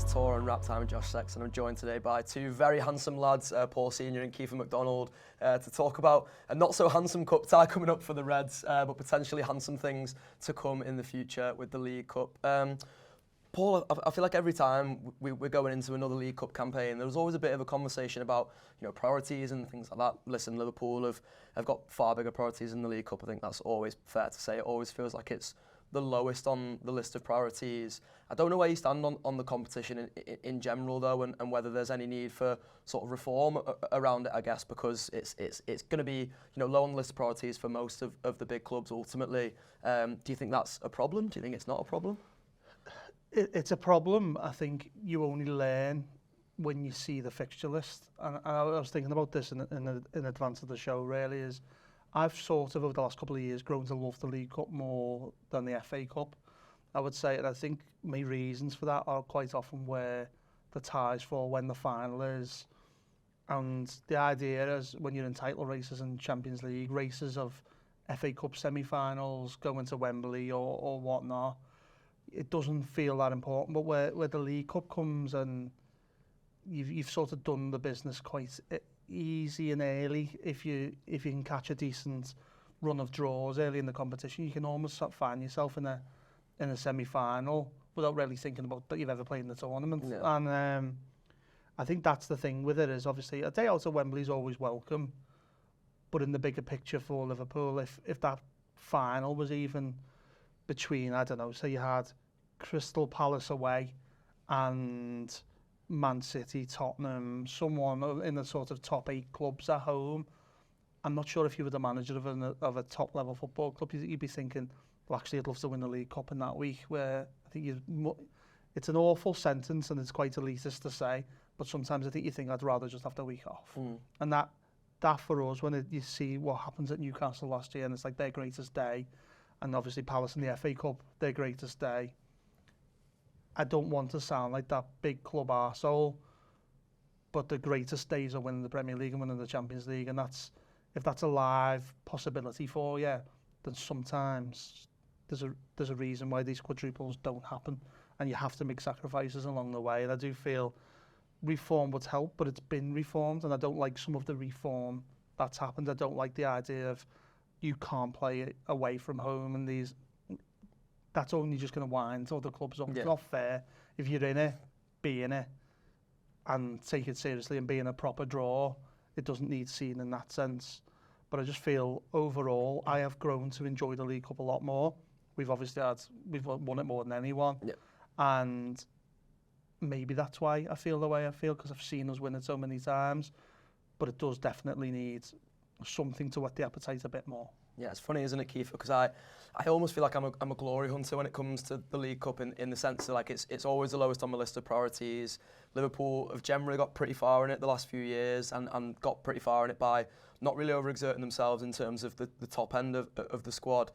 to TAW Unwrapped. I'm Josh Sexton. I'm joined today by two very handsome lads, Paul Senior and Keifer MacDonald, to talk about a not so handsome cup tie coming up for the Reds, but potentially handsome things to come in the future with the League Cup. Paul, I feel like every time we're going into another League Cup campaign, there's always a bit of a conversation about, priorities and things like that. Listen, Liverpool have got far bigger priorities in the League Cup. I think that's always fair to say. It always feels like it's the lowest on the list of priorities. I don't know where you stand on the competition in general, though, and whether there's any need for sort of reform around it, I guess, because it's going to be low on the list of priorities for most of the big clubs ultimately. Do you think that's a problem? Do you think it's not a problem? It's a problem. I think you only learn when you see the fixture list. And I was thinking about this in advance of the show, really, is I've sort of, over the last couple of years, grown to love the League Cup more than the FA Cup, I would say. And I think my reasons for that are quite often where the ties fall, when the final is. And the idea is when you're in title races and Champions League races of FA Cup semi-finals, going to Wembley or whatnot, it doesn't feel that important. But where the League Cup comes and you've sort of done the business quite easy and early, if you can catch a decent run of draws early in the competition, you can almost find yourself in a semi-final without really thinking about that you've ever played in the tournament. Yeah. And I think that's the thing with it, is obviously a day out at Wembley is always welcome, but in the bigger picture for Liverpool, if that final was even between, I don't know, say you had Crystal Palace away and Man City, Tottenham, someone in the sort of top 8 clubs at home, I'm not sure if you were the manager of a top level football club, you'd be thinking, well, actually I'd love to win the League Cup in that week, where I think it's an awful sentence and it's quite elitist to say, but sometimes I think you think I'd rather just have the week off. And that for us, when you see what happens at Newcastle last year, and it's like their greatest day, and obviously Palace in the FA Cup, their greatest day, I don't want to sound like that big club arsehole, but the greatest days are winning the Premier League and winning the Champions League, and if that's a live possibility for you, then sometimes there's a reason why these quadruples don't happen, and you have to make sacrifices along the way. And I do feel reform would help, but it's been reformed, and I don't like some of the reform that's happened. I don't like the idea of you can't play away from home, and that's only just going to wind other clubs up. Yeah. It's not fair. If you're in it, be in it, and take it seriously and be in a proper draw. It doesn't need seen in that sense. But I just feel overall, I have grown to enjoy the League Cup a lot more. We've won it more than anyone. Yeah. And maybe that's why I feel the way I feel, because I've seen us win it so many times. But it does definitely need something to whet the appetite a bit more. Yeah, it's funny, isn't it, Keifer? Because I almost feel like I'm a glory hunter when it comes to the League Cup, in the sense that like it's always the lowest on my list of priorities. Liverpool have generally got pretty far in it the last few years, and got pretty far in it by not really overexerting themselves in terms of the top end of the squad.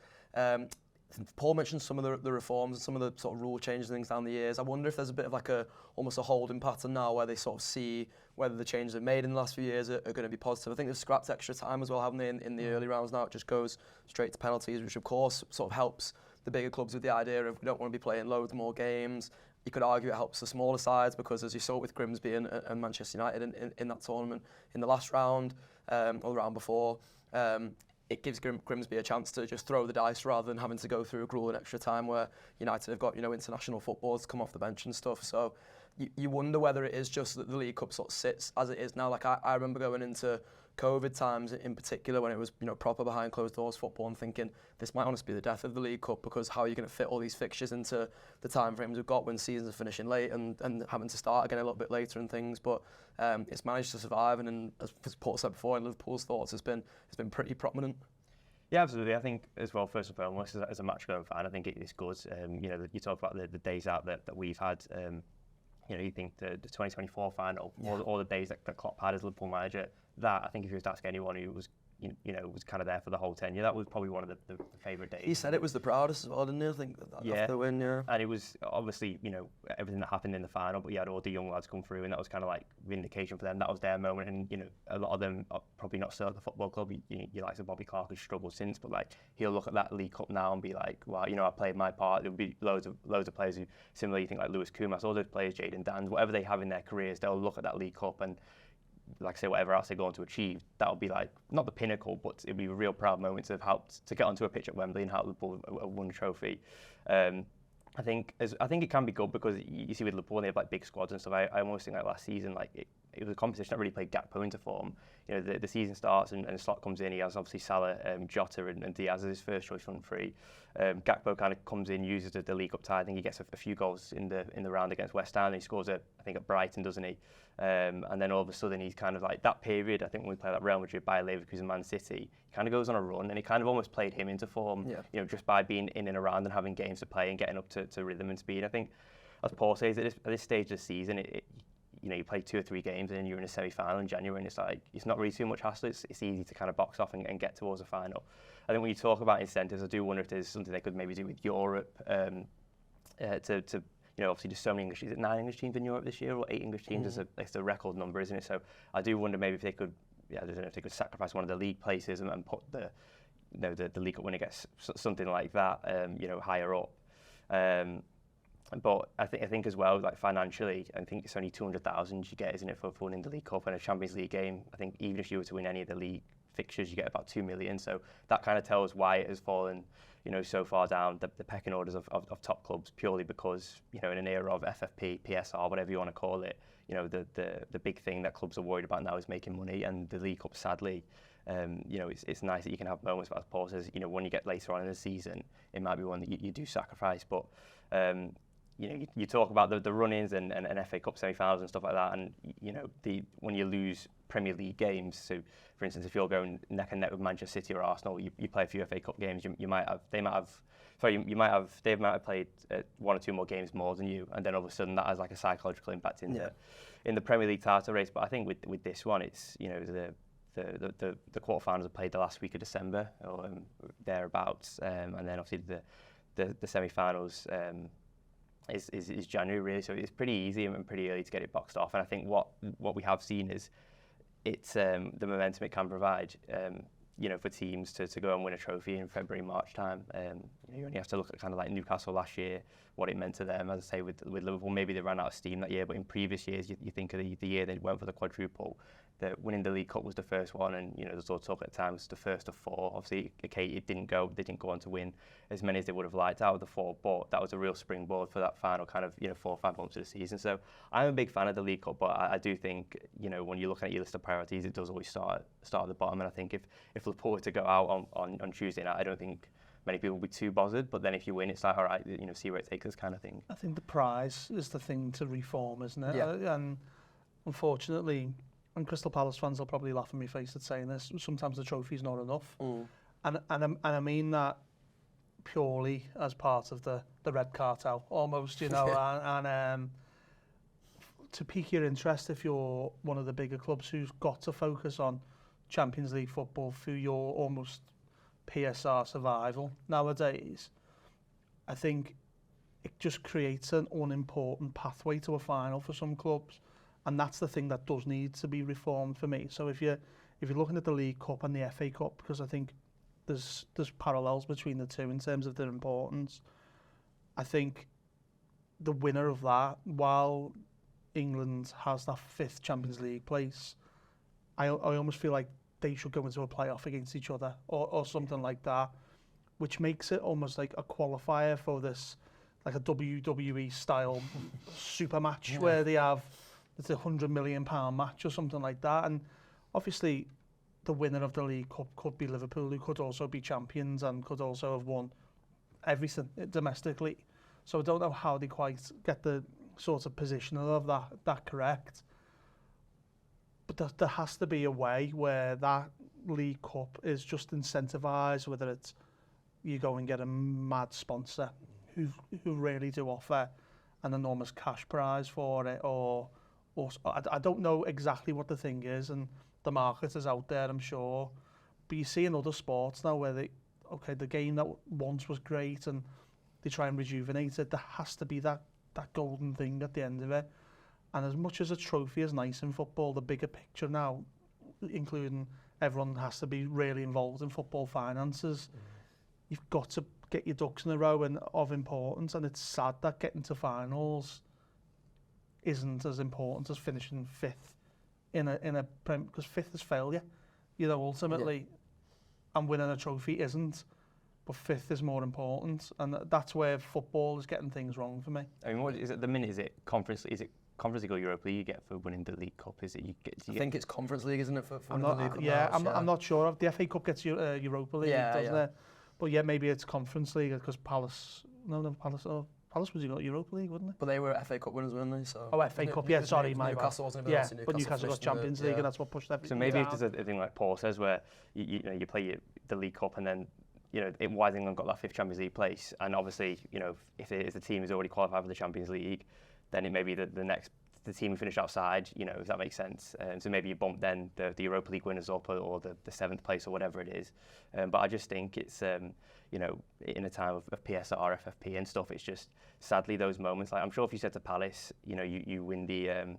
Paul mentioned some of the reforms and some of the sort of rule changes and things down the years. I wonder if there's a bit of like almost a holding pattern now, where they sort of see whether the changes they've made in the last few years are going to be positive. I think they've scrapped extra time as well, haven't they, in the early rounds now. It just goes straight to penalties, which of course sort of helps the bigger clubs with the idea of we don't want to be playing loads more games. You could argue it helps the smaller sides, because as you saw with Grimsby and Manchester United in that tournament in the last round, or the round before, it gives Grimsby a chance to just throw the dice rather than having to go through a grueling extra time where United have got international footballers come off the bench and stuff. So you wonder whether it is just that the League Cup sort of sits as it is now. Like I remember going into COVID times in particular, when it was proper behind closed doors football, and thinking this might honestly be the death of the League Cup, because how are you going to fit all these fixtures into the time frames we've got when seasons are finishing late and having to start again a little bit later and things. But it's managed to survive, and as Paul said before, in Liverpool's thoughts, it's been pretty prominent. Yeah, absolutely. I think as well, first and foremost, as a match-going fan, I think it's good. You talk about the days out that we've had. You think the 2024 final, all the days that Klopp had as Liverpool manager, that I think if you was to ask anyone who was was kind of there for the whole tenure, that was probably one of the favourite days. He said it was the proudest as well, didn't he? I think after the win, yeah. And it was obviously, everything that happened in the final, but you had all the young lads come through, and that was kind of like vindication for them. That was their moment, and you know, a lot of them are probably not still at the football club. You like Bobby Clark, who's struggled since, but like he'll look at that League Cup now and be like, wow, you know, I played my part. There'll be loads of players who similarly, you think like Lewis Kumas, all those players, Jaden Dans, whatever they have in their careers, they'll look at that League Cup and, like I say, whatever else they go on to achieve, that'll be like not the pinnacle, but it'll be a real proud moment to have helped to get onto a pitch at Wembley and help Liverpool won a trophy. I think it can be good because you see with Liverpool they have like big squads and stuff. I almost think like last season like it was a competition that really played Gakpo into form. You know, the season starts and a slot comes in. He has obviously Salah, Jota and Diaz as his first choice front three. Gakpo kind of comes in, uses the League Cup tie. I think he gets a few goals in the round against West Ham. And he scores I think at Brighton, doesn't he? And then all of a sudden he's kind of like that period. I think when we play that Real Madrid, Bayer Leverkusen, Man City, he kind of goes on a run, and he kind of almost played him into form. Yeah. You know, just by being in and around and having games to play and getting up to rhythm and speed. I think, as Paul says, at this stage of the season, you know, you play 2 or 3 games and then you're in a semi-final in January, and it's like it's not really too much hassle. It's easy to kind of box off and get towards a final. I think when you talk about incentives, I do wonder if there's something they could maybe do with Europe to you know, obviously there's so many English teams. Is it 9 English teams in Europe this year, or 8 English teams? It's a record number, isn't it? So I do wonder maybe if they could, I don't know, if they could sacrifice one of the league places and put the League Cup winner gets something like that, you know, higher up. But I think as well, like financially, I think it's only 200,000 you get, isn't it, for winning the League Cup and a Champions League game. I think even if you were to win any of the league fixtures, you get about 2 million. So that kind of tells why it has fallen, you know, so far down the pecking orders of top clubs, purely because, you know, in an era of FFP, PSR, whatever you want to call it, you know, the big thing that clubs are worried about now is making money, and the League Cup, sadly, you know, it's nice that you can have moments, but as Paul says, you know, when you get later on in the season, it might be one that you do sacrifice. But you know, you talk about the run-ins and FA Cup semi-finals and stuff like that, and you know, when you lose Premier League games, so for instance, if you're going neck and neck with Manchester City or Arsenal, you play a few FA Cup games, they might have played 1 or 2 more games more than you, and then all of a sudden that has like a psychological impact in the Premier League title race. But I think with this one, it's, you know, the quarterfinals are played the last week of December or thereabouts, and then obviously the semi-finals is January, really. So it's pretty easy and pretty early to get it boxed off. And I think what we have seen is it's the momentum it can provide, you know, for teams to go and win a trophy in February, March time. You only have to look at kind of like Newcastle last year, what it meant to them. As I say, with Liverpool, maybe they ran out of steam that year, but in previous years, you think of the year they went for the quadruple, that winning the League Cup was the first one, and you know, there's all talk at times the first of 4. Obviously, okay, they didn't go on to win as many as they would have liked out of the 4, but that was a real springboard for that final kind of, you know, 4 or 5 months of the season. So I'm a big fan of the League Cup, but I do think, you know, when you're looking at your list of priorities, it does always start at the bottom. And I think if Liverpool were to go out on Tuesday night, I don't think many people will be too bothered. But then if you win, it's like, all right, you know, see where it takes us, kind of thing. I think the prize is the thing to reform, isn't it? Yeah. And unfortunately, and Crystal Palace fans will probably laugh in my face at saying this, sometimes the trophy's not enough. And I mean that purely as part of the red cartel, almost, you know, and to pique your interest, if you're one of the bigger clubs who's got to focus on Champions League football through your almost PSR survival nowadays, I think it just creates an unimportant pathway to a final for some clubs. And that's the thing that does need to be reformed for me. So if you're looking at the League Cup and the FA Cup, because I think there's parallels between the two in terms of their importance, I think the winner of that, while England has that 5th Champions League place, I almost feel like they should go into a playoff against each other or something like that, which makes it almost like a qualifier for this, like a WWE style super match where they have, it's a £100 million match or something like that. And obviously the winner of the League Cup could be Liverpool, who could also be champions and could also have won everything domestically. So I don't know how they quite get the sort of positioning of that correct. But there has to be a way where that League Cup is just incentivised, whether it's you go and get a mad sponsor who really do offer an enormous cash prize for it, or I don't know exactly what the thing is, and the market is out there, I'm sure. But you see in other sports now where the game that once was great and they try and rejuvenate it, there has to be that golden thing at the end of it. And as much as a trophy is nice in football, the bigger picture now, including everyone has to be really involved in football finances, you've got to get your ducks in a row and of importance. And it's sad that getting to finals isn't as important as finishing fifth in a prem, because fifth is failure. You know, ultimately, and winning a trophy isn't. But fifth is more important, and that's where football is getting things wrong for me. I mean, what is it? The minute is it Conference League or Europa League you get for winning the League Cup? Is it I think it's Conference League, isn't it? For I'm winning not, the League Cup yeah, now, I'm not sure. The FA Cup gets Europa League, doesn't it? But yeah, maybe it's Conference League because Palace was Europa League, wouldn't it? But they were FA Cup winners, weren't they? So FA Cup, yeah, sorry, my bad. Newcastle wasn't yeah, but Newcastle got Champions League, and that's what pushed everything. So maybe down. if there's a thing like Paul says, where you play the League Cup and then why England got that fifth Champions League place, and obviously if the team is already qualified for the Champions League, then it may be the team who finished outside, if that makes sense. So maybe you bump then the Europa League winners up or the seventh place or whatever it is. But I just think it's, in a time of PSR, FFP and stuff, it's just sadly those moments. Like I'm sure if you said to Palace, you win the,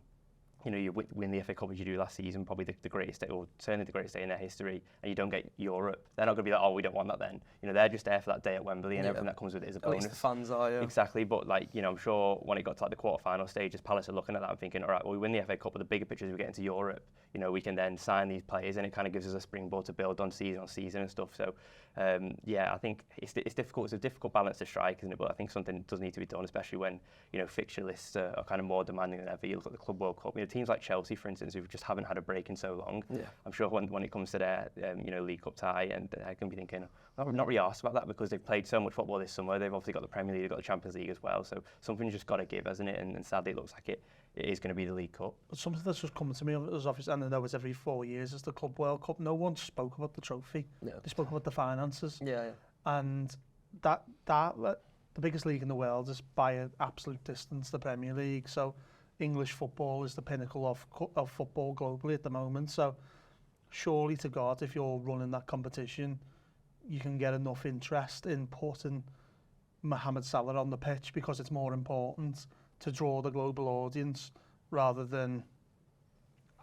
you win the FA Cup as you do last season, probably the greatest day, or certainly the greatest day in their history, and you don't get Europe, they're not going to be like, oh, we don't want that then. They're just there for that day at Wembley, and everything that comes with it is a bonus. At least the fans are, yeah. Exactly, but I'm sure when it got to the quarter-final stages, Palace are looking at that and thinking, all right, well, we win the FA Cup, but the bigger picture is we get into Europe. We can then sign these players, and it kind of gives us a springboard to build on season and stuff. So, I think it's difficult. It's a difficult balance to strike, isn't it? But I think something does need to be done, especially when fixture lists are kind of more demanding than ever. You look at the Club World Cup. Teams like Chelsea, for instance, who just haven't had a break in so long. Yeah. I'm sure when it comes to their League Cup tie, and I can be thinking, I'm not really asked about that because they've played so much football this summer. They've obviously got the Premier League, they've got the Champions League as well. So something's just got to give, hasn't it? And sadly, it looks like it is going to be the League Cup. But something that's just coming to me as obvious, and I know it's every 4 years, is the Club World Cup. No one spoke about the trophy. Yeah. They spoke about the finances. Yeah. And that the biggest league in the world is by an absolute distance the Premier League. So English football is the pinnacle of football globally at the moment. So surely to God, if you're running that competition, you can get enough interest in putting Mohamed Salah on the pitch because it's more important to draw the global audience rather than.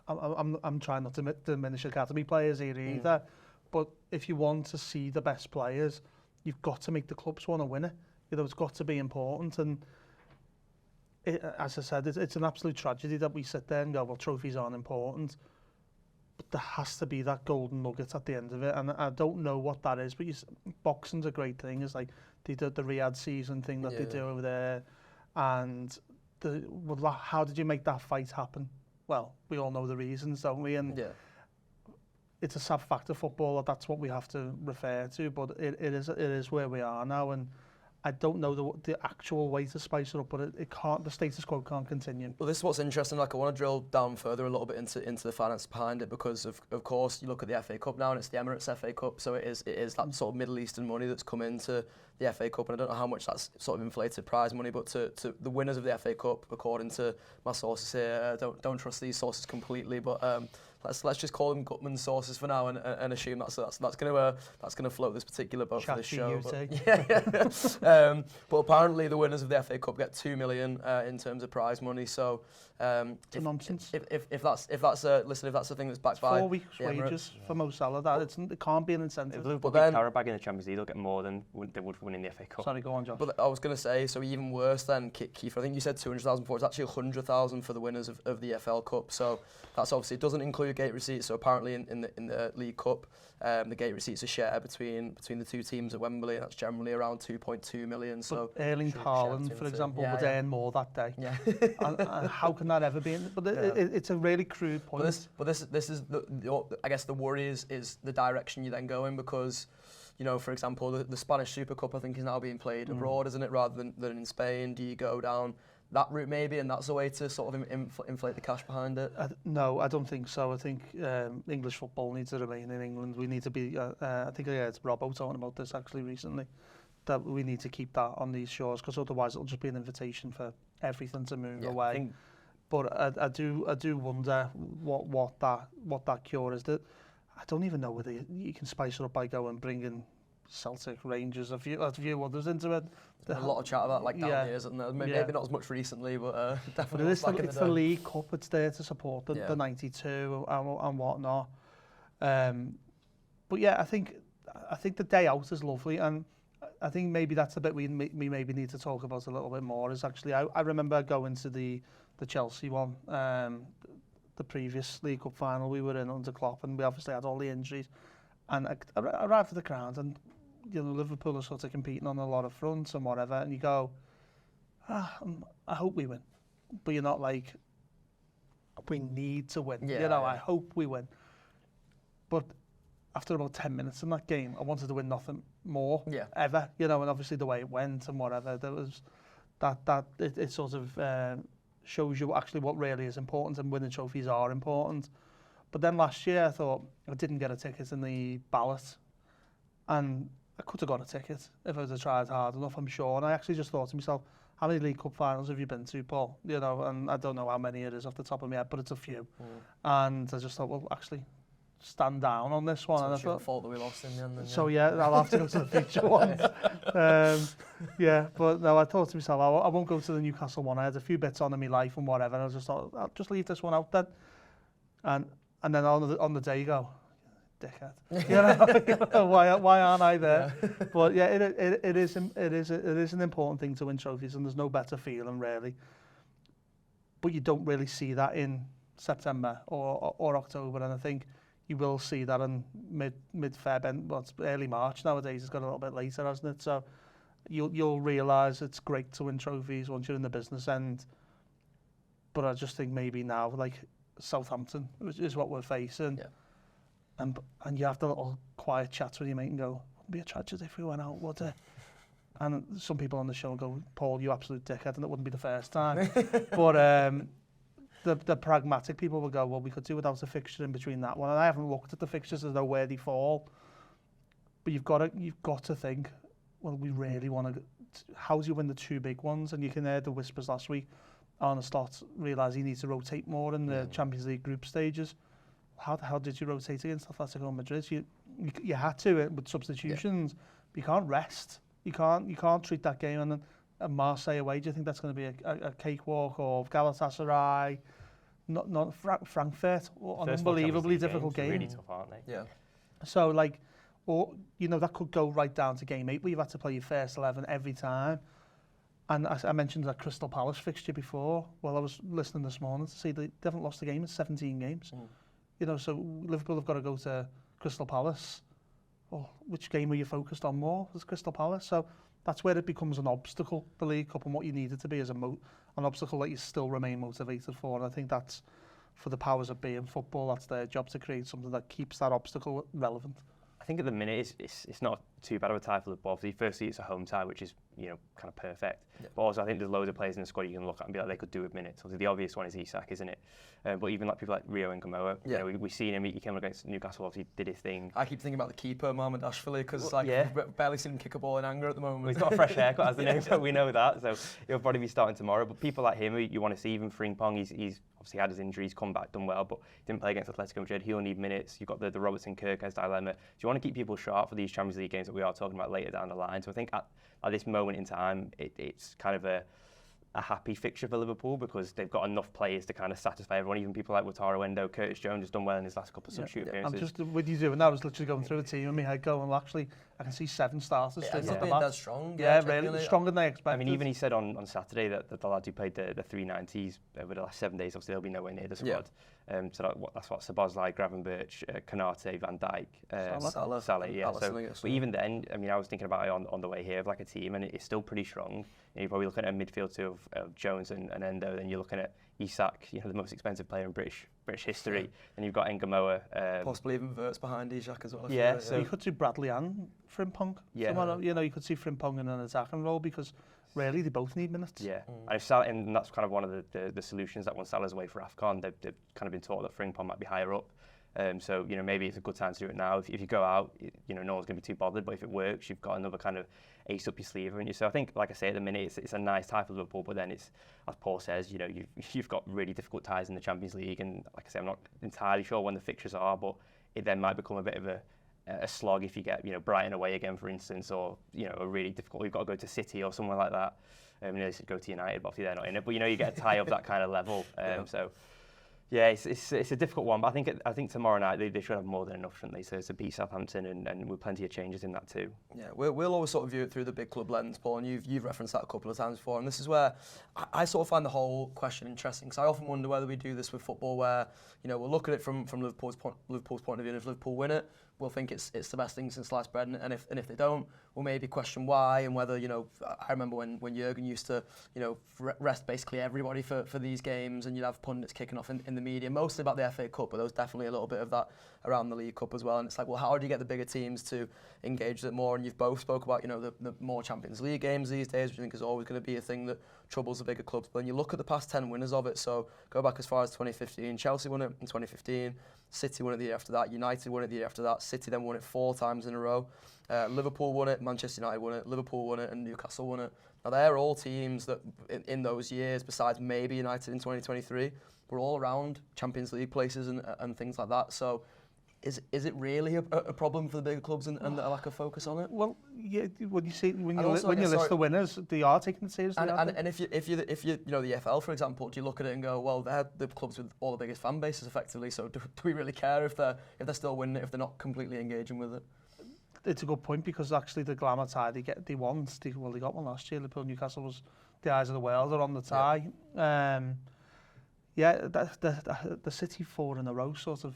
I'm trying not to diminish academy players here either, but if you want to see the best players, you've got to make the clubs want to win it. It's got to be important, and as I said, it's an absolute tragedy that we sit there and go, well, trophies aren't important, but there has to be that golden nugget at the end of it, and I don't know what that is, but boxing's a great thing. It's like they did the Riyadh season thing that they do over there, and how did you make that fight happen? Well, we all know the reasons, don't we? And it's a sad fact of football that's what we have to refer to, but it is where we are now, and I don't know the actual way to spice it up, but it can't. The status quo can't continue. Well, this is what's interesting. Like, I want to drill down further a little bit into the finance behind it, because of course you look at the FA Cup now, and it's the Emirates FA Cup, so it is that sort of Middle Eastern money that's come into the FA Cup, and I don't know how much that's sort of inflated prize money, but to the winners of the FA Cup, according to my sources here, don't trust these sources completely, but let's just call them Gutman's sources for now, and assume that's gonna float this particular boat for this show. But, but apparently the winners of the FA Cup get 2 million in terms of prize money. So it's nonsense. If that's a thing that's backed by 4 weeks wages for Mo Salah, it can't be an incentive. If Liverpool get Carabag in the Champions League, they'll get more than they would for winning the FA Cup. Sorry, go on, Josh. But I was going to say, so even worse than Keifer. I think you said 200,000 before. It's actually 100,000 for the winners of the FL Cup. So that's obviously, it doesn't include gate receipts. So apparently in the League Cup, the gate receipts are shared between the two teams at Wembley, and that's generally around 2.2 million. So Erling Haaland, for example, would earn more that day. Yeah. and how can that ever be? But it's a really crude point. But this is I guess the worry is the direction you then go in, because, for example, the Spanish Super Cup, I think, is now being played abroad, isn't it, rather than in Spain? Do you go down that route maybe, and that's a way to sort of inflate the cash behind it? No, I don't think so. I think English football needs to remain in England. We need to be, I think I heard Robbo talking about this actually recently, that we need to keep that on these shores, because otherwise it'll just be an invitation for everything to move away. But I do wonder what that cure is. That I don't even know whether you can spice it up by going bringing Celtic, Rangers, a few others into it. A lot of chat about like down Yeah. years, and maybe Yeah. not as much recently, but But definitely it was is back in it's the the day. League Cup. It's there to support the 92 and whatnot. But yeah, I think the day out is lovely, and I think maybe that's the bit we maybe need to talk about a little bit more. Is actually I remember going to the Chelsea one, the previous League Cup final we were in under Klopp, and we obviously had all the injuries, and I arrived at the ground, and Liverpool are sort of competing on a lot of fronts and whatever, and you go, I hope we win, but you're not like, we need to win. I hope we win. But after about 10 minutes in that game, I wanted to win nothing more ever. And obviously the way it went and whatever, there was it sort of shows you actually what really is important, and winning trophies are important. But then last year I thought I didn't get a ticket in the ballot, and I could have got a ticket if I would have tried hard enough, I'm sure. And I actually just thought to myself, how many League Cup finals have you been to, Paul? And I don't know how many it is off the top of my head, but it's a few. And I just thought, well, actually, stand down on this one. So and I it's your thought, fault that we lost in the end. Then, so yeah, I'll have to go to the future ones. But no, I thought to myself, I won't go to the Newcastle one. I had a few bits on in my life and whatever, and I just thought, I'll just leave this one out then. And then on the day you go, dickhead. Why aren't I there? Yeah. But yeah, it is an important thing to win trophies, and there's no better feeling really. But you don't really see that in September or October, and I think you will see that in mid-Feb, well, it's early March nowadays. It's got a little bit later, hasn't it? So you'll realise it's great to win trophies once you're in the business end. But I just think maybe now, like Southampton is what we're facing. Yeah. And you have the little quiet chats with your mate and go, wouldn't be a tragedy if we went out, would it? And some people on the show go, Paul, you absolute dickhead, and it wouldn't be the first time. But the pragmatic people will go, well, we could do without a fixture in between that one. And I haven't looked at the fixtures as though where they fall. But you've got to think, well, we really want to, how do you win the two big ones? And you can hear the whispers last week. Arne Slot realised he needs to rotate more in the Champions League group stages. How the hell did you rotate against Atletico Madrid? You had to with substitutions. But you can't rest. You can't treat that game and then Marseille away. Do you think that's going to be a cakewalk, or Galatasaray? Not Frankfurt, an unbelievably difficult game. Really tough, aren't they? Yeah. So like, or that could go right down to game 8 where you've had to play your first 11 every time. And I mentioned that Crystal Palace fixture before. Well, I was listening this morning to see they haven't lost a game in 17 games. So Liverpool have got to go to Crystal Palace. Oh, which game were you focused on more? Was Crystal Palace? So that's where it becomes an obstacle, the League Cup, and what you need it to be is an obstacle that you still remain motivated for. And I think that's, for the powers that be in football, that's their job, to create something that keeps that obstacle relevant. I think at the minute it's not too bad of a tie for Liverpool. Firstly, it's a home tie, which is kind of perfect. Yeah. But also, I think there's loads of players in the squad you can look at and be like, they could do with minutes. Obviously, the obvious one is Isak, isn't it? But even like people like Rio and Gamoa, we've seen him. He came against Newcastle, obviously did his thing. I keep thinking about the keeper, Mohamed Ashfili, because we've barely seen him kick a ball in anger at the moment. Well, he's got a fresh haircut, hasn't he? So we know that. So he'll probably be starting tomorrow. But people like him, you want to see. Even Frimpong, he's obviously had his injuries, come back, done well, but didn't play against Atletico Madrid. He'll need minutes. You've got the Robertson-Kirkes dilemma. So you want to keep people sharp for these Champions League games that we are talking about later down the line. So I think at this moment in time, it's kind of a happy fixture for Liverpool, because they've got enough players to kind of satisfy everyone. Even people like Wataru Endo, Curtis Jones has done well in his last couple of substitute appearances. I'm just with you doing that. I was literally going through the team in my head going, well, actually, I can see 7 starters. It's not being that strong. Really stronger than I expected. I mean, even he said on Saturday that the lads who played the 390s over the last 7 days, obviously they'll be nowhere near the squad. So that's what Szoboszlai, Gravenberch, Konate, Van Dijk, Salah. Yeah. But even then, I mean, I was thinking about it on the way here of like a team, and it's still pretty strong. You're probably looking at a midfield two of Jones and Endo. Then you're looking at Isak, the most expensive player in British history. And you've got Ngamoa. Possibly even Verts behind Isak as well. So you could see Bradley and Frimpong. Yeah. You could see Frimpong in an attacking role, because really they both need minutes. Yeah. And that's kind of one of the solutions that when Salah's away for AFCON, they've kind of been taught that Frimpong might be higher up. So maybe it's a good time to do it now. If you go out, no one's going to be too bothered. But if it works, you've got another kind of ace up your sleeve, haven't you? So I think, like I say, at the minute it's a nice tie for Liverpool. But then it's, as Paul says, you've got really difficult ties in the Champions League, and like I say, I'm not entirely sure when the fixtures are, but it then might become a bit of a slog if you get, you know, Brighton away again, for instance, or, you know, a really difficult, we've got to go to City or somewhere like that. You know, they should go to United, but obviously they're not in it. But, you know, you get a tie of that kind of level. So, yeah, it's a difficult one. But I think tomorrow night they should have more than enough, shouldn't they, to beat Southampton and with plenty of changes in that too. Yeah, we'll always sort of view it through the big club lens, Paul, and you've referenced that a couple of times before. And this is where I sort of find the whole question interesting, because I often wonder whether we do this with football, where, you know, we'll look at it from Liverpool's point of view, and if Liverpool win it, we'll think it's the best thing since sliced bread, and if they don't, we'll maybe question why, and whether, you know, I remember when Jurgen used to, you know, rest basically everybody for these games, and you'd have pundits kicking off in the media, mostly about the FA Cup, but there was definitely a little bit of that around the League Cup as well. And it's like, well, how do you get the bigger teams to engage it more? And you've both spoke about, you know, the more Champions League games these days, which I think is always going to be a thing that troubles the bigger clubs. But when you look at the past 10 winners of it, so go back as far as 2015, Chelsea won it in 2015, City won it the year after that, United won it the year after that, City then won it 4 times in a row, Liverpool won it, Manchester United won it, Liverpool won it, and Newcastle won it. Now they're all teams that in those years, besides maybe United in 2023, were all around Champions League places and things like that. So is it really a problem for the bigger clubs and a lack of focus on it? Well, yeah, when you list the winners, they are taking it seriously. And if you know, the EFL, for example, do you look at it and go, well, they're the clubs with all the biggest fan bases effectively, so do we really care if they're still winning it, if they're not completely engaging with it? It's a good point, because actually the glamour tie they got one last year. Liverpool, Newcastle was the eyes of the world are on the tie. The City 4 in a row sort of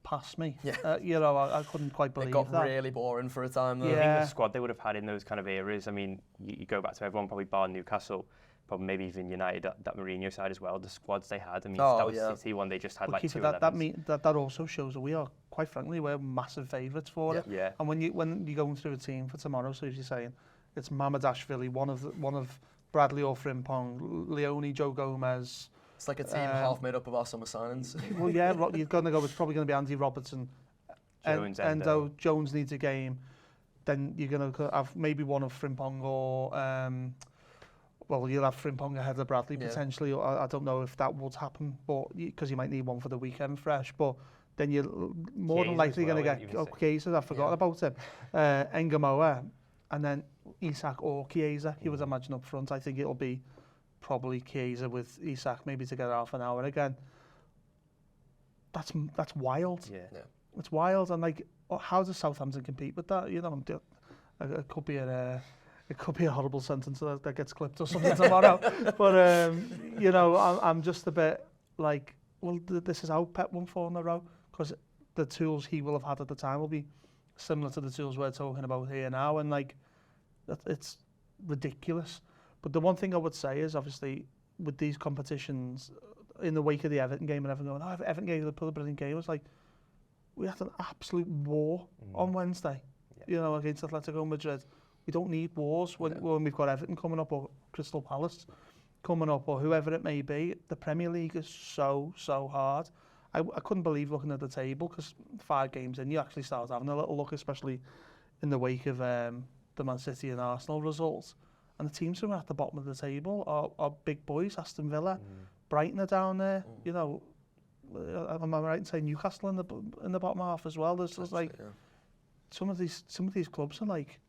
passed me. Yeah. You know, I couldn't quite believe that. It got really boring for a time though. Yeah. I think the squad they would have had in those kind of eras, I mean, you go back to everyone, probably bar Newcastle, probably maybe even United, that Mourinho side as well, the squads they had. I mean, that was City one, they just had, but like, Keifer, 2 that also shows that we are, quite frankly, we're massive favourites for it. Yeah. And when you're going through a team for tomorrow, so as you're saying, it's Mamadashvili, one of Bradley or Frimpong, Leone, Joe Gomez. It's like a team half made up of our summer signings. Well, yeah, you're going to go. It's probably going to be Andy Robertson, Endo. Jones needs a game. Then you're going to have maybe one of Frimpong or well, you'll have Frimpong ahead of Bradley potentially. Or I don't know if that would happen, but because you might need one for the weekend fresh. But then you're more than likely going to get Keifer. I forgot about him. Engamoa, and then Isak or Chiesa. You would imagine up front. I think it'll be probably Chiesa with Isak, maybe to get half an hour again. That's wild. Yeah. It's wild, and like, how does Southampton compete with that? You know, it could be a horrible sentence that gets clipped or something tomorrow. But you know, I'm just a bit like, well, this is how Pep won 4 in a row, because the tools he will have had at the time will be similar to the tools we're talking about here now, and like, it's ridiculous. But the one thing I would say is, obviously, with these competitions, in the wake of the Everton game and everyone going, Everton game, Liverpool, a brilliant game, it's like, we had an absolute war on Wednesday, you know, against Atletico Madrid. We don't need wars when we've got Everton coming up, or Crystal Palace coming up, or whoever it may be. The Premier League is so hard. I couldn't believe looking at the table, because 5 games in, you actually start having a little look, especially in the wake of the Man City and Arsenal results. And the teams who are at the bottom of the table are big boys. Aston Villa, Brighton are down there. You know, am I right in saying Newcastle in the bottom half as well? There's like some of these clubs are like,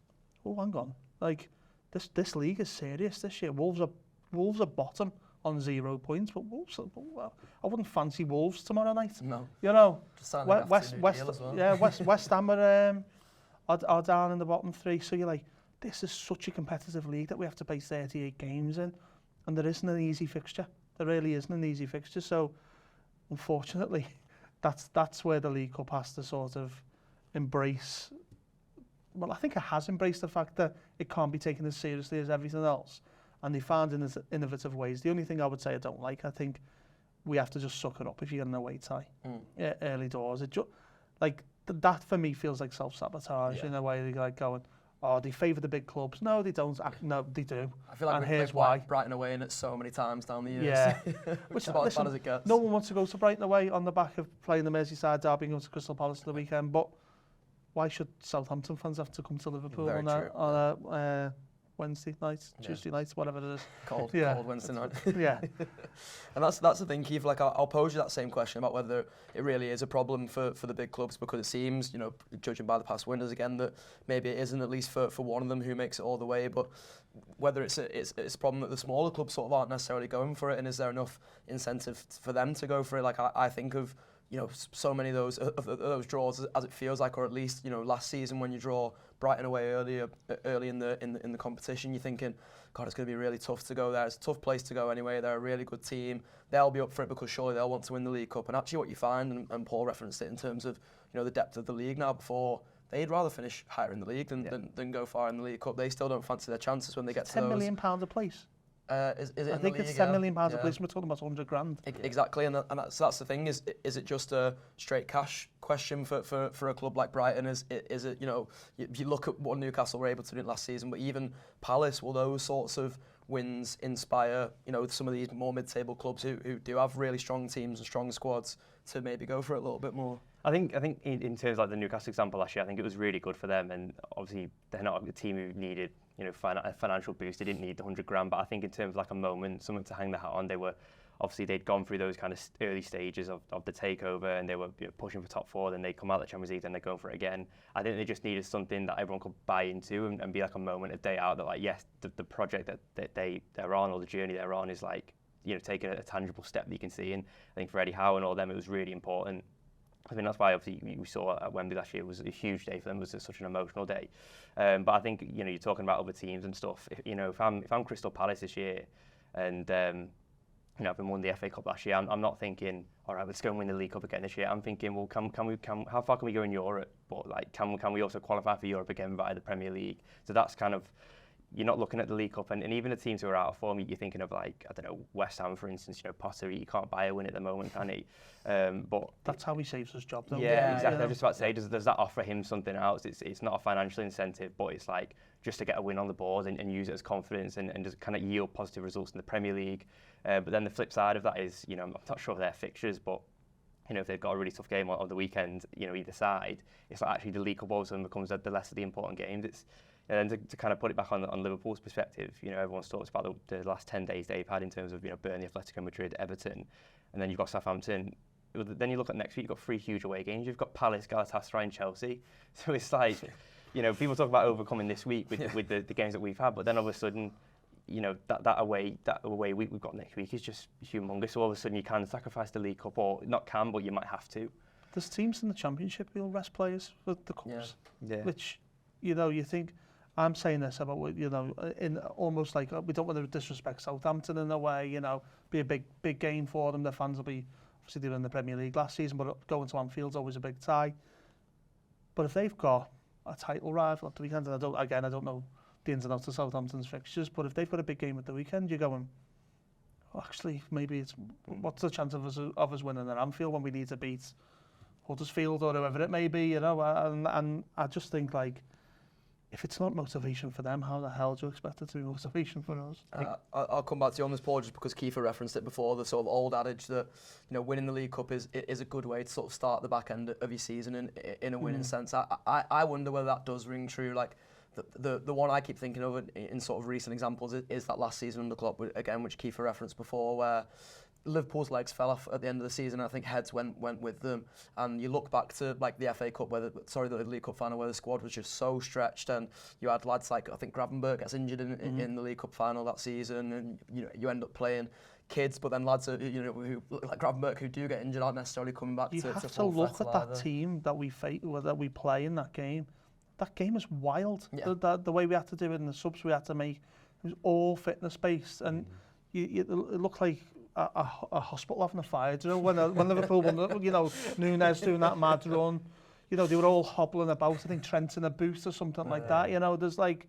oh, hang on, like this league is serious this year. Wolves are bottom on 0 points, but Wolves, I wouldn't fancy Wolves tomorrow night. No, you know, West Ham are down in the bottom 3. So you're like, this is such a competitive league that we have to play 38 games in, and there isn't an easy fixture. There really isn't an easy fixture. So, unfortunately, that's where the League Cup has to sort of embrace. Well, I think it has embraced the fact that it can't be taken as seriously as everything else, and they found innovative ways. The only thing I would say I don't like, I think we have to just suck it up if you're in an away tie early doors. That for me feels like self-sabotage in a way. They're like going, oh, they favour the big clubs. No, they don't. No, they do. I feel like we've here's why. Brighton away in it so many times down the years. Yeah. Which is about as bad as it gets. No one wants to go to Brighton away on the back of playing the Merseyside derby and going to Crystal Palace the weekend. But why should Southampton fans have to come to Liverpool on a Wednesday nights, Tuesday nights, whatever it is. Cold Wednesday night. Yeah. And that's the thing, Keith. Like I'll pose you that same question about whether it really is a problem for the big clubs, because it seems, judging by the past winners again, that maybe it isn't, at least for one of them who makes it all the way. But whether it's a problem that the smaller clubs sort of aren't necessarily going for it, and is there enough incentive for them to go for it? Like I think of so many of those draws, as it feels like, or at least last season when you draw Brighton away early in the competition, you're thinking, God, it's going to be really tough to go there. It's a tough place to go anyway. They're a really good team. They'll be up for it because surely they'll want to win the League Cup. And actually, what you find, and Paul referenced it in terms of the depth of the league now. Before, they'd rather finish higher in the league than go far in the League Cup. They still don't fancy their chances when they get to those. £10 million a place. Is it I think it's £10 million a place. We're talking about 100 grand. Exactly, and that's the thing. Is it just a straight cash question for a club like Brighton? Is it you look at what Newcastle were able to do last season, but even Palace, will those sorts of wins inspire some of these more mid-table clubs who do have really strong teams and strong squads to maybe go for it a little bit more? I think in terms of like the Newcastle example last year, I think it was really good for them, and obviously they're not a team who needed a financial boost. They didn't need the 100 grand, but I think in terms of like a moment, something to hang their hat on, they'd gone through those kind of early stages of the takeover, and they were pushing for top four. Then they come out of the Champions League, then they're going for it again. I think they just needed something that everyone could buy into and be like a moment, a day out, that like, yes, the project that they're on, or the journey they're on, is like taking a tangible step that you can see. And I think for Eddie Howe and all them, it was really important. I think that's why obviously we saw at Wembley last year, it was a huge day for them. It was such an emotional day. But I think you're talking about other teams and stuff. If I'm Crystal Palace this year, and I've been won the FA Cup last year, I'm not thinking, all right, let's go and win the League Cup again this year. I'm thinking, well, how far can we go in Europe? But like, can we also qualify for Europe again via the Premier League? So that's kind of, you're not looking at the League Cup, and even the teams who are out of form, you're thinking of like, I don't know, West Ham, for instance. Potter, you can't buy a win at the moment, can he? But that's how he saves his job, though. Yeah, exactly. I was just about to say, does that offer him something else? It's not a financial incentive, but it's like just to get a win on the board and use it as confidence and just kind of yield positive results in the Premier League. But then the flip side of that is, I'm not sure of their fixtures, but if they've got a really tough game on the weekend, either side, it's like actually the League Cup all of a sudden becomes the less of the important games. And then to kind of put it back on Liverpool's perspective, everyone's talked about the last 10 days they've had in terms of Burnley, Atletico Madrid, Everton, and then you've got Southampton. Then you look at next week, you've got 3 huge away games. You've got Palace, Galatasaray, and Chelsea. So it's like, people talk about overcoming this week with the games that we've had, but then all of a sudden, that away week we've got next week is just humongous. So all of a sudden you can sacrifice the League Cup, or not can, but you might have to. There's teams in the Championship who'll rest players for the cups, which you think. I'm saying this about, in almost like, we don't want to disrespect Southampton in a way, be a big game for them. Their fans will be, obviously they were in the Premier League last season, but going to Anfield's always a big tie. But if they've got a title rival at the weekend, and I don't know the ins and outs of Southampton's fixtures, but if they've got a big game at the weekend, you're going, actually, maybe what's the chance of us winning at Anfield when we need to beat Huddersfield or whoever it may be, and I just think, like, if it's not motivation for them, how the hell do you expect it to be motivation for us? I'll come back to you on this, Paul, just because Keifer referenced it before, the sort of old adage that winning the League Cup is a good way to sort of start the back end of your season in a winning sense. I wonder whether that does ring true. Like the one I keep thinking of in sort of recent examples is that last season under Klopp, again, which Keifer referenced before, where Liverpool's legs fell off at the end of the season. I think heads went with them, and you look back to like the FA Cup, the League Cup final, where the squad was just so stretched, and you had lads like, I think Gravenberch gets injured in the League Cup final that season, and you end up playing kids, but then lads who like Gravenberch who do get injured aren't necessarily coming back. You have to look at that team that we that we play in that game. That game is wild. Yeah. The way we had to do it in the subs we had to make, it was all fitness based, and it looked like a hospital having a fire. Do you know when Liverpool won, Núñez doing that mad run, they were all hobbling about. I think Trent in a boot or something like that. There's like,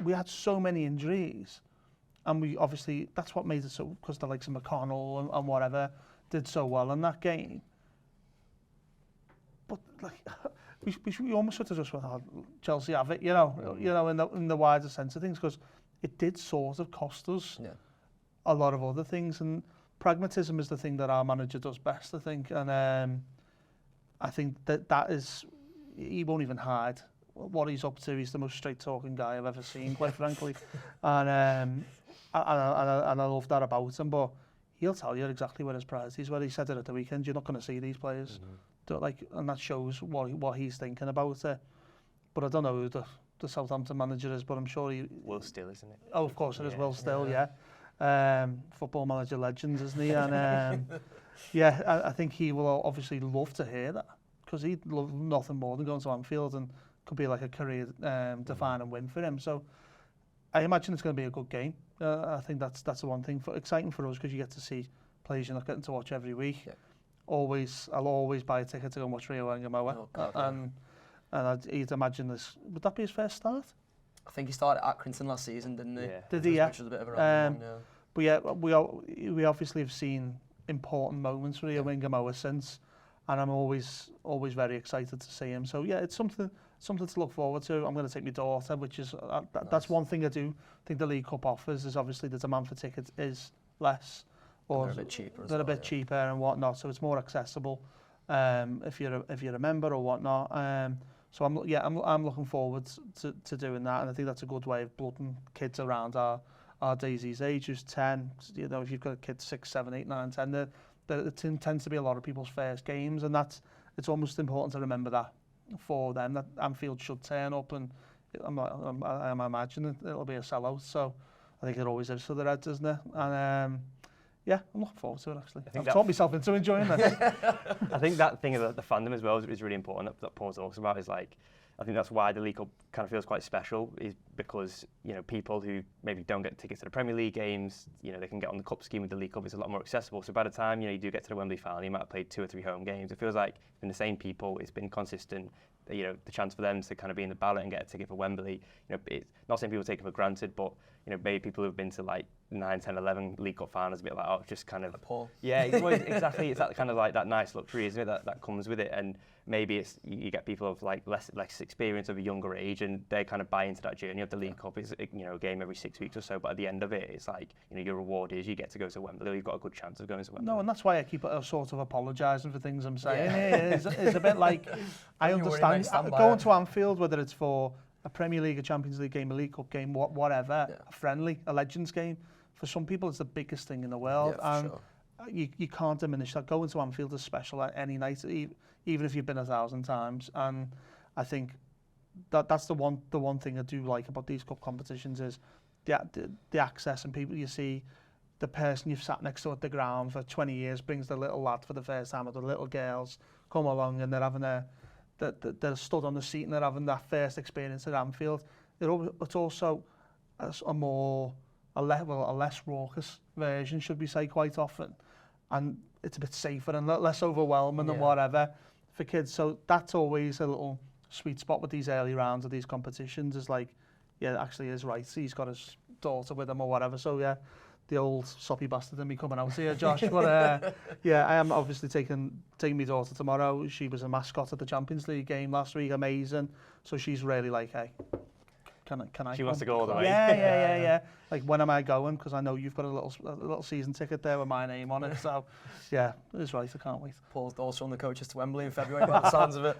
we had so many injuries, and we obviously, that's what made it so, because the likes of MacDonald and whatever did so well in that game. But like, we almost sort of just went, Chelsea have it, in the wider sense of things, because it did sort of cost us. Yeah. A lot of other things, and pragmatism is the thing that our manager does best, I think, and I think that is, he won't even hide what he's up to. He's the most straight-talking guy I've ever seen, quite frankly. And I love that about him, but he'll tell you exactly where his priorities were. He said it at the weekend, you're not going to see these players. And that shows what he's thinking about it. But I don't know who the Southampton manager is, but I'm sure he... Will Still, isn't it? Oh, of course it is Will Still, yeah. Football manager legends, isn't he? And I think he will obviously love to hear that, because he'd love nothing more than going to Anfield, and could be like a career defining win for him. So I imagine it's going to be a good game. I think that's the one thing exciting for us, because you get to see players you're not getting to watch every week. Yeah. I'll always buy a ticket to go and watch Rio Wengamoa. You'd imagine this. Would that be his first start? I think he started at Accrington last season, didn't he? Yeah. Did he? Yeah. Which was a bit of a random one, But yeah, we obviously have seen important moments for Rio Wengamoa since, and I'm always very excited to see him. So yeah, it's something to look forward to. I'm going to take my daughter, which is that's one thing I do think the League Cup offers, is obviously the demand for tickets is less, or they're a bit cheaper. They're a bit cheaper and whatnot, so it's more accessible if you're a member or whatnot. So I'm looking forward to doing that, and I think that's a good way of blooding kids around our Daisy's age, who's 10. You know, if you've got a kid 6, 7, 8, 9, 10, it tends to be a lot of people's first games, and it's almost important to remember that for them, that Anfield should turn up, and I'm imagining it'll be a sellout. So I think it always is for the Reds, isn't it? And yeah, I'm looking forward to it, actually. I've taught myself into enjoying this. I think that thing of the fandom as well is really important, that Paul talks about, is like, I think that's why the League Cup kind of feels quite special, is because, you know, people who maybe don't get tickets to the Premier League games, you know, they can get on the Cup scheme with the League Cup. It's a lot more accessible. So by the time, you know, you do get to the Wembley final, you might have played 2 or 3 home games. It feels like it's been the same people, it's been consistent. You know, the chance for them to kind of be in the ballot and get a ticket for Wembley, you know, it's not saying people take it for granted, but, you know, maybe people who've been to like 9, 10, 11 League Cup finals, a bit like, oh, just kind of... Paul. Yeah, exactly. It's that kind of like that nice luxury, isn't it, that comes with it. And maybe it's you get people of like less experience of a younger age, and they kind of buy into that journey of the League Cup. It's, you know, a game every 6 weeks or so, but at the end of it, it's like, you know, your reward is you get to go to Wembley. You've got a good chance of going to Wembley. No, and that's why I keep sort of apologising for things I'm saying. It's a bit like, I understand going to Anfield, whether it's for a Premier League, a Champions League game, a League Cup game, whatever, a friendly, a Legends game. For some people, it's the biggest thing in the world, and you can't diminish that. Going to Anfield is special at any night, even if you've been 1,000 times. And I think that's the one thing I do like about these cup competitions is the access, and people you see. The person you've sat next to at the ground for 20 years brings the little lad for the first time, or the little girls come along, and they're having they're stood on the seat and they're having that first experience at Anfield. It's also a less raucous version, should we say, quite often, and it's a bit safer and less overwhelming and whatever for kids. So that's always a little sweet spot with these early rounds of these competitions, is like, yeah, actually is right. He's got his daughter with him or whatever. So yeah, the old soppy bastard in me coming out here, Josh. But yeah, I am obviously taking my daughter tomorrow. She was a mascot at the Champions League game last week, amazing. So she's really like, hey, can I? She wants to go all the way. Yeah. Like, when am I going? Because I know you've got a little season ticket there with my name on it. So yeah, it's right. I can't wait. Paul's also on the coaches to Wembley in February, by the sounds of it.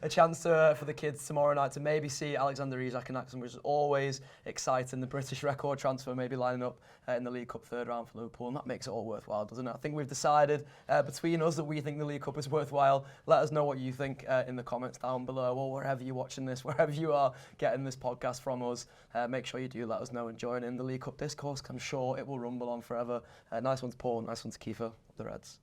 A chance for the kids tomorrow night to maybe see Alexander Isak in action, which is always exciting. The British record transfer maybe lining up in the League Cup third round for Liverpool, and that makes it all worthwhile, doesn't it? I think we've decided between us that we think the League Cup is worthwhile. Let us know what you think in the comments down below, or wherever you're watching this, wherever you are getting this podcast from us. Make sure you do let us know and join in the League Cup discourse. I'm sure it will rumble on forever. Nice one to Paul, nice one to Keifer, the Reds.